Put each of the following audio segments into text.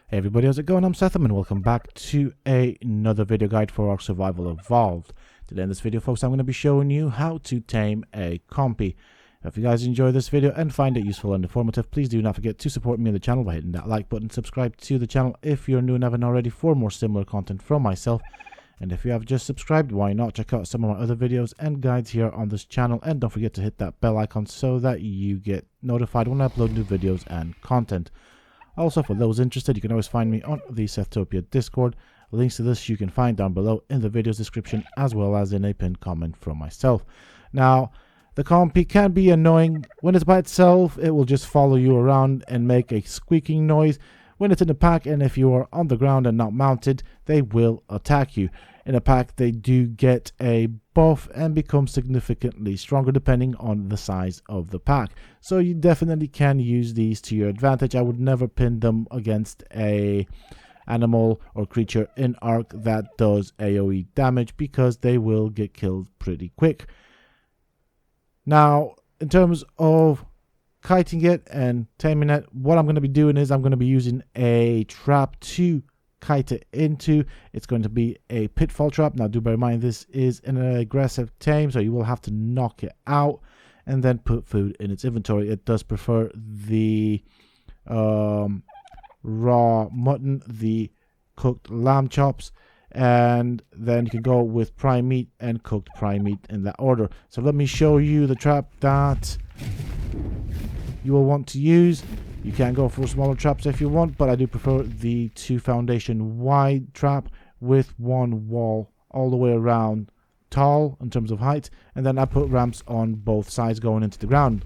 Hey everybody, how's it going? I'm Sethum and welcome back to another video guide for Ark Survival Evolved. Today in this video, folks, I'm going to be showing you how to tame a compy. If you guys enjoy this video and find it useful and informative, please do not forget to support me on the channel by hitting that like button. Subscribe to the channel if you're new and haven't already for more similar content from myself. And if you have just subscribed, why not check out some of my other videos and guides here on this channel. And don't forget to hit that bell icon so that you get notified when I upload new videos and content. Also, for those interested, you can always find me on the Sethtopia Discord. Links to this you can find down below in the video's description, as well as in a pinned comment from myself. Now, the compy can be annoying. When it's by itself, it will just follow you around and make a squeaking noise. When it's in a pack, and if you are on the ground and not mounted, they will attack you. In a pack, they do get a buff and become significantly stronger depending on the size of the pack. So you definitely can use these to your advantage. I would never pin them against a animal or creature in Ark that does AoE damage, because they will get killed pretty quick. Now, in terms of kiting it and taming it, what I'm going to be doing is I'm going to be using a trap to kite it into. It's going to be a pitfall trap. Now do bear in mind, this is an aggressive tame, so you will have to knock it out and then put food in its inventory. It does prefer the raw mutton, the cooked lamb chops, and then you can go with prime meat and cooked prime meat in that order. So let me show you the trap that you will want to use. You can go for smaller traps if you want, but I do prefer the 2 foundation wide trap with 1 wall all the way around tall in terms of height, and then I put ramps on both sides going into the ground.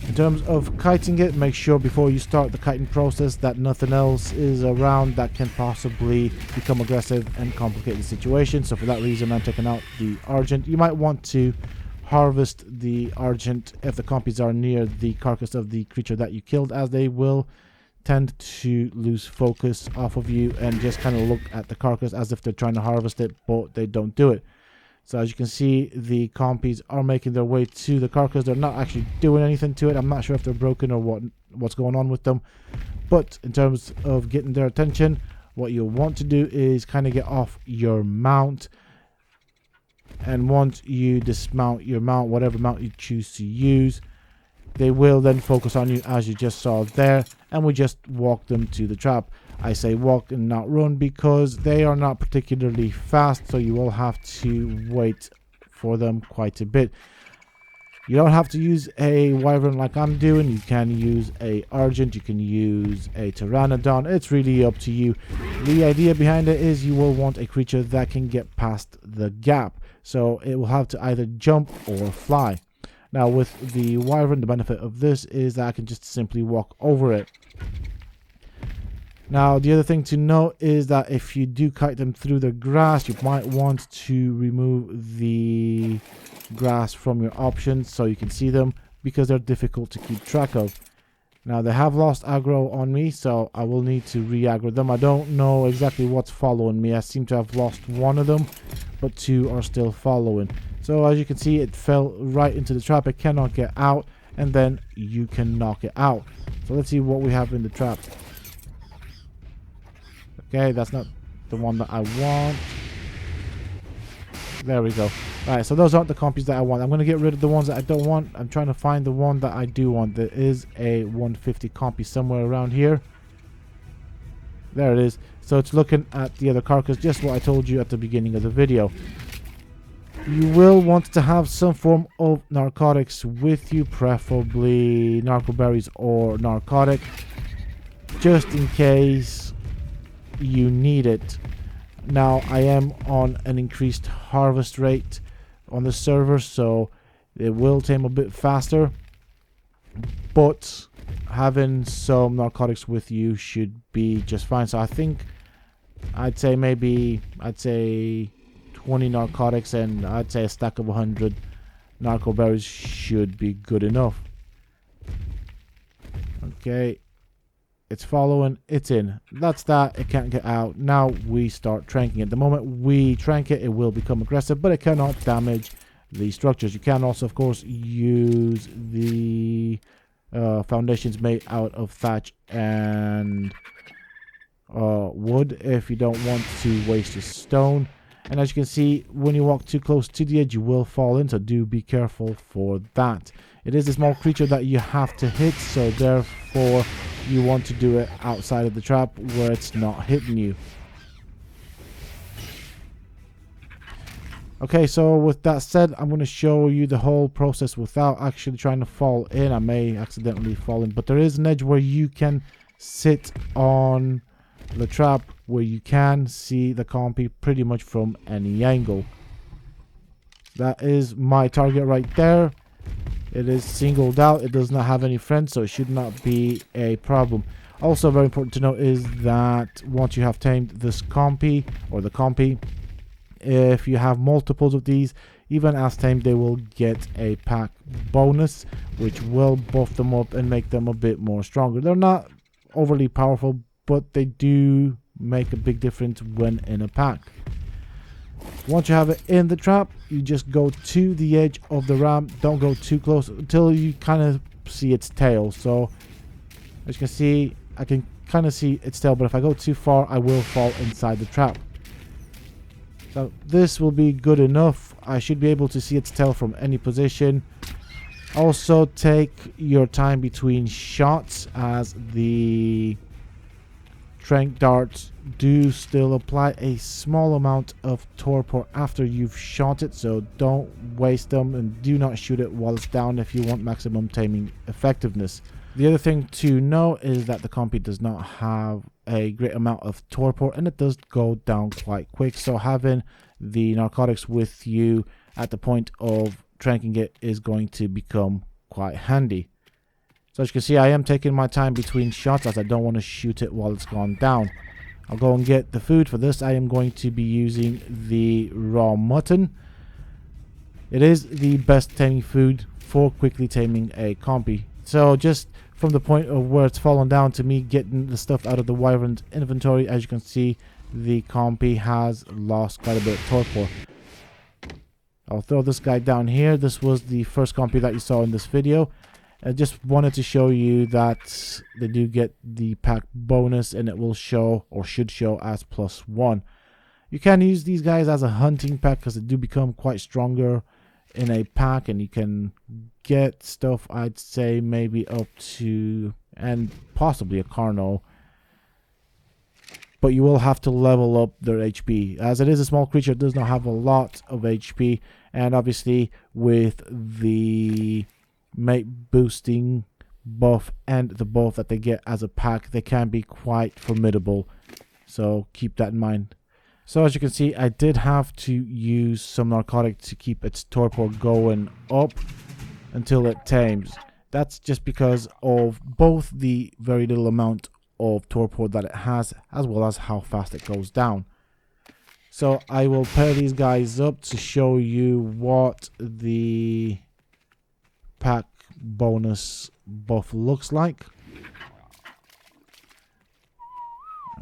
In terms of kiting it, make sure before you start the kiting process that nothing else is around that can possibly become aggressive and complicate the situation. So for that reason, I'm taking out the Argent. You might want to harvest the Argent if the compies are near the carcass of the creature that you killed, as they will tend to lose focus off of you and just kind of look at the carcass as if they're trying to harvest it, but they don't do it. So as you can see, the compies are making their way to the carcass. They're not actually doing anything to it. I'm not sure if they're broken or what's going on with them, but in terms of getting their attention, what you'll want to do is kind of get off your mount. And once you dismount your mount, whatever mount you choose to use, they will then focus on you, as you just saw there, and we just walk them to the trap. I say walk and not run because they are not particularly fast, so you will have to wait for them quite a bit. You don't have to use a wyvern like I'm doing. You can use a Argent, you can use a Pteranodon. It's really up to you. The idea behind it is you will want a creature that can get past the gap, so it will have to either jump or fly. Now with the wyvern, the benefit of this is that I can just simply walk over it. Now the other thing to note is that if you do kite them through the grass, you might want to remove the grass from your options so you can see them, because they're difficult to keep track of. Now they have lost aggro on me, so I will need to re-aggro them. I don't know exactly what's following me. I seem to have lost 1 of them, but 2 are still following. So as you can see, it fell right into the trap. It cannot get out, and then you can knock it out. So let's see what we have in the trap. Okay, that's not the one that I want. There we go. Alright, so those aren't the compies that I want. I'm going to get rid of the ones that I don't want. I'm trying to find the one that I do want. There is a 150 compy somewhere around here. There it is. So it's looking at the other carcass, just what I told you at the beginning of the video. You will want to have some form of narcotics with you, preferably narco berries or narcotic, just in case you need it. Now I am on an increased harvest rate on the server, so it will tame a bit faster, but having some narcotics with you should be just fine. So I think I'd say 20 narcotics, and I'd say a stack of 100 narco berries should be good enough. Okay, it's following, it's in. That's that. It can't get out. Now we start tranking it. The moment we trank it, it will become aggressive, but it cannot damage the structures. You can also, of course, use the foundations made out of thatch and wood if you don't want to waste your stone. And as you can see, when you walk too close to the edge, you will fall in, so do be careful for that. It is a small creature that you have to hit, so therefore you want to do it outside of the trap where it's not hitting you. Okay, so with that said, I'm going to show you the whole process without actually trying to fall in. I may accidentally fall in, but there is an edge where you can sit on the trap where you can see the compy pretty much from any angle. That is my target right there. It is singled out. It does not have any friends, so it should not be a problem. Also very important to note is that once you have tamed this compy or the compy, if you have multiples of these, even as tamed, they will get a pack bonus, which will buff them up and make them a bit more stronger. They're not overly powerful, but they do make a big difference when in a pack. Once you have it in the trap, you just go to the edge of the ramp. Don't go too close until you kind of see its tail. So as you can see, I can kind of see its tail, but if I go too far, I will fall inside the trap. So this will be good enough. I should be able to see its tail from any position. Also take your time between shots, as the tranq darts do still apply a small amount of torpor after you've shot it, so don't waste them and do not shoot it while it's down if you want maximum taming effectiveness. The other thing to know is that the compy does not have a great amount of torpor, and it does go down quite quick, so having the narcotics with you at the point of tranking it is going to become quite handy. So as you can see, I am taking my time between shots as I don't want to shoot it while it's gone down. I'll go and get the food. For this, I am going to be using the raw mutton. It is the best taming food for quickly taming a compy. So just from the point of where it's fallen down to me getting the stuff out of the wyvern's inventory, as you can see, the compy has lost quite a bit of torpor. I'll throw this guy down here. This was the first compy that you saw in this video. I just wanted to show you that they do get the pack bonus, and it will show, or should show, as +1. You can use these guys as a hunting pack because they do become quite stronger in a pack, and you can get stuff, I'd say maybe up to, and possibly a Carno, but you will have to level up their HP. As it is a small creature, it does not have a lot of HP, and obviously with the mate boosting buff and the buff that they get as a pack, they can be quite formidable, so keep that in mind. So as you can see, I did have to use some narcotic to keep its torpor going up until it tames. That's just because of both the very little amount of torpor that it has, as well as how fast it goes down. So I will pair these guys up to show you what the pack bonus buff looks like.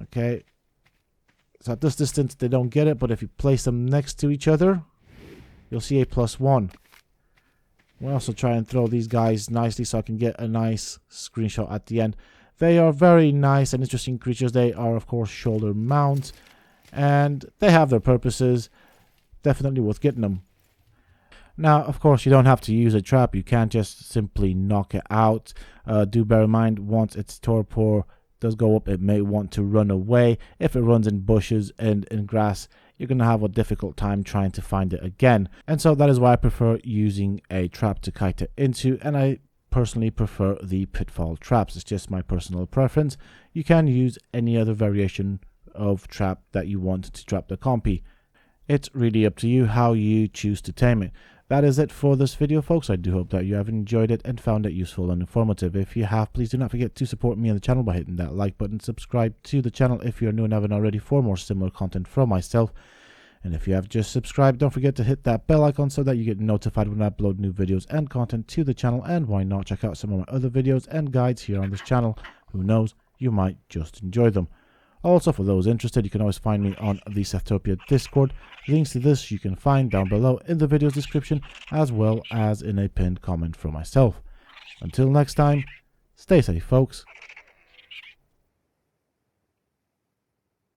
Okay, so at this distance they don't get it, but if you place them next to each other, you'll see a +1. We'll also try and throw these guys nicely so I can get a nice screenshot at the end. They are very nice and interesting creatures. They are, of course, shoulder mount, and they have their purposes. Definitely worth getting them. Now, of course, you don't have to use a trap. You can't just simply knock it out. Do bear in mind, once its torpor does go up, it may want to run away. If it runs in bushes and in grass, you're going to have a difficult time trying to find it again. And so that is why I prefer using a trap to kite it into, and I personally prefer the Pitfall Traps. It's just my personal preference. You can use any other variation of trap that you want to trap the compy. It's really up to you how you choose to tame it. That is it for this video, folks. I do hope that you have enjoyed it and found it useful and informative. If you have, please do not forget to support me on the channel by hitting that like button. Subscribe to the channel if you're new and haven't already for more similar content from myself. And if you have just subscribed, don't forget to hit that bell icon so that you get notified when I upload new videos and content to the channel. And why not check out some of my other videos and guides here on this channel. Who knows, you might just enjoy them. Also, for those interested, you can always find me on the Sethtopia Discord. Links to this you can find down below in the video's description, as well as in a pinned comment from myself. Until next time, stay safe, folks.